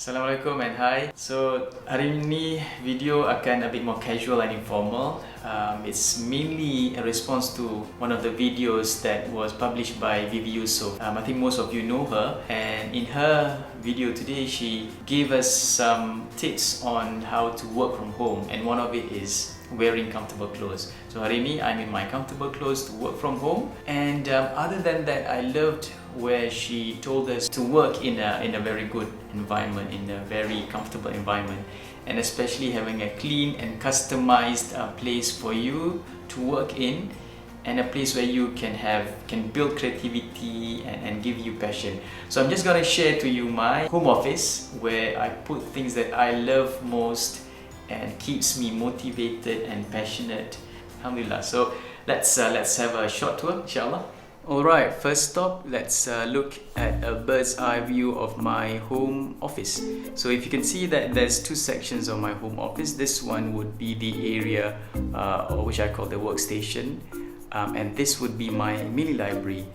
Assalamualaikum and hi. So hari ini video akan a bit more casual and informal. It's mainly a response to one of the videos that was published by Vivi Yusof. I think most of you know her, and in her video today she gave us some tips on how to work from home, and one of it is wearing comfortable clothes. So hari ini I'm in my comfortable clothes to work from home, and other than that, I loved where she told us to work in a very good environment, in a very comfortable environment, and especially having a clean and customized place for you to work in, and a place where you can build creativity and give you passion. So I'm just gonna share to you my home office where I put things that I love most and keeps me motivated and passionate. Alhamdulillah. So let's have a short tour, inshallah. Alright, first stop, let's look at a bird's eye view of my home office. So if you can see that there's two sections of my home office. This one would be the area which I call the workstation, and this would be my mini library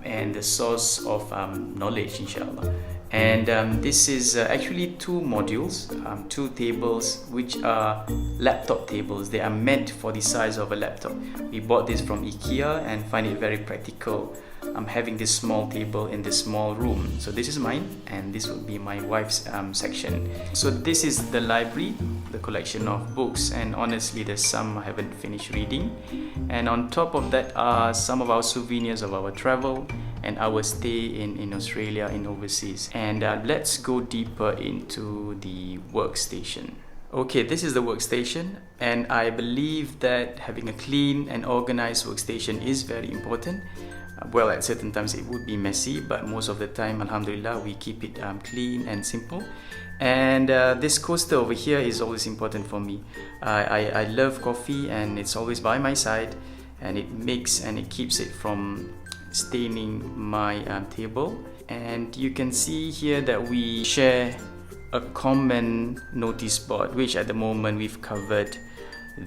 and the source of knowledge, inshallah. And this is actually two modules, two tables which are laptop tables. They are meant for the size of a laptop. We bought this from IKEA and find it very practical. I'm having this small table in this small room. So this is mine, and this would be my wife's section. So this is the library, the collection of books, and honestly there's some I haven't finished reading. And on top of that are some of our souvenirs of our travel and our stay in Australia, in overseas. And let's go deeper into the workstation. Okay, this is the workstation, and I believe that having a clean and organized workstation is very important. Well, at certain times it would be messy, but most of the time, alhamdulillah, we keep it clean and simple. And this coaster over here is always important for me. I love coffee, and it's always by my side, and it keeps it from staining my table. And you can see here that we share a common notice board, which at the moment we've covered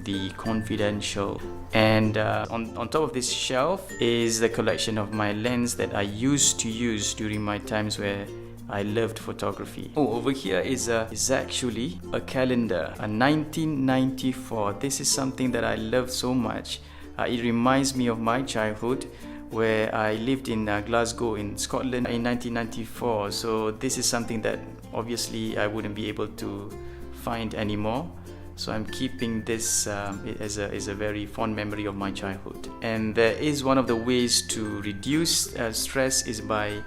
the confidential. And on top of this shelf is the collection of my lens that I used to use during my times where I loved photography. Oh, over here is actually a calendar, a 1994. This is something that I love so much. It reminds me of my childhood, where I lived in Glasgow in Scotland in 1994. So this is something that obviously I wouldn't be able to find anymore. So I'm keeping this as a very fond memory of my childhood. And there is one of the ways to reduce stress is by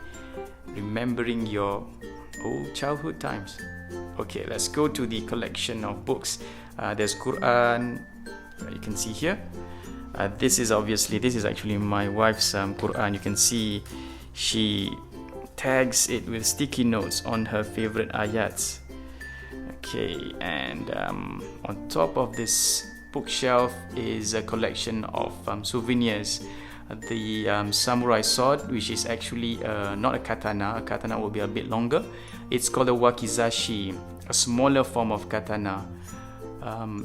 remembering your old childhood times. Okay, let's go to the collection of books. There's Quran, you can see here. This is actually my wife's Quran. You can see she tags it with sticky notes on her favorite ayats. Okay, and on top of this bookshelf is a collection of souvenirs. The samurai sword, which is actually not a katana. A katana will be a bit longer. It's called a wakizashi, a smaller form of katana.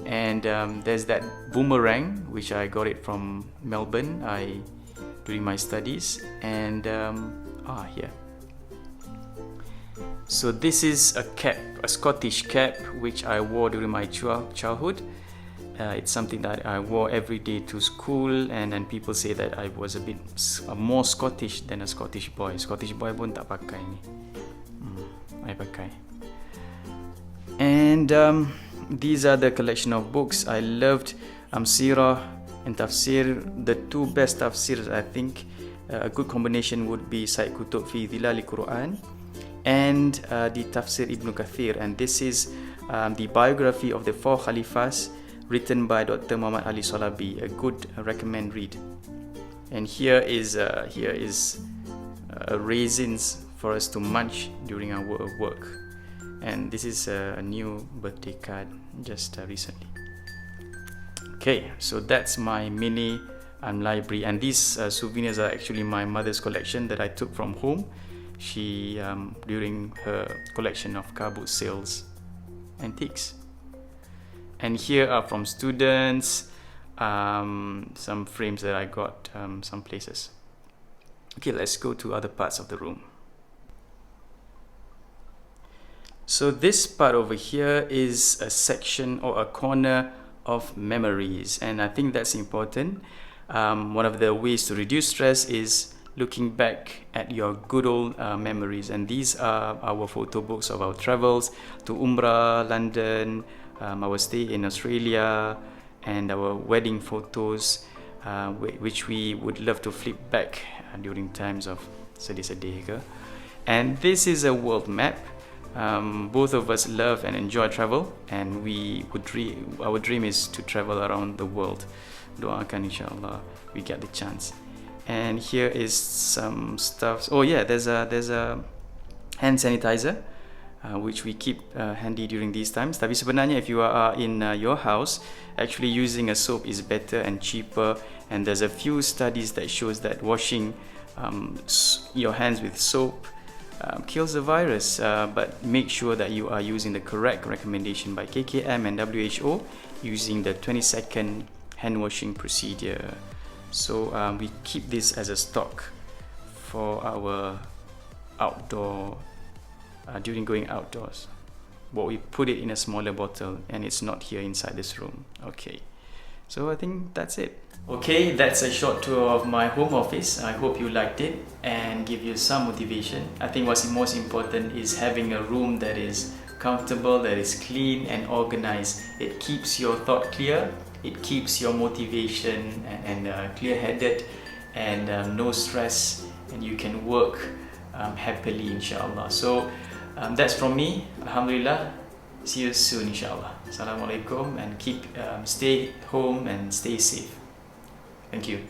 And there's that boomerang, which I got it from Melbourne during my studies. And here. So this is a cap, a Scottish cap, which I wore during my childhood. It's something that I wore every day to school, and then people say that I was a bit more Scottish than a Scottish boy. Scottish boy pun tak pakai ni. I pakai. And these are the collection of books. I loved Sirah and Tafsir, the two best tafsirs. I think a good combination would be Said Qutb fi Dhilal Quran and the Tafsir Ibn Kathir. And this is the biography of the four Khalifas written by Dr. Muhammad Ali Salabi, a good recommend read. And here is raisins for us to munch during our work. And this is a new birthday card just recently. Okay, so that's my mini library, and these souvenirs are actually my mother's collection that I took from home. She during her collection of car boot sales antiques. And here are from students, some frames that I got some places. Okay, let's go to other parts of the room. So this part over here is a section or a corner of memories, and I think that's important. One of the ways to reduce stress is looking back at your good old memories, and these are our photo books of our travels to Umrah, London, our stay in Australia, and our wedding photos, which we would love to flip back during times of sedih-sedih ke. And this is a world map. Both of us love and enjoy travel, and our dream is to travel around the world. Doakan insyaAllah we get the chance. And here is some stuff. Oh yeah, there's a hand sanitizer which we keep handy during these times. Tapi sebenarnya if you are in your house, actually using a soap is better and cheaper, and there's a few studies that shows that washing your hands with soap kills the virus, but make sure that you are using the correct recommendation by KKM and WHO using the 20-second hand washing procedure. So we keep this as a stock for our outdoor during going outdoors, but we put it in a smaller bottle, and it's not here inside this room. Okay, so I think that's it. Okay, that's a short tour of my home office. I hope you liked it and give you some motivation. I think what's most important is having a room that is comfortable, that is clean and organized. It keeps your thought clear, it keeps your motivation and clear-headed, and no stress, and you can work happily inshallah. So that's from me. Alhamdulillah. See you soon inshallah. Assalamualaikum, and stay home and stay safe. Thank you.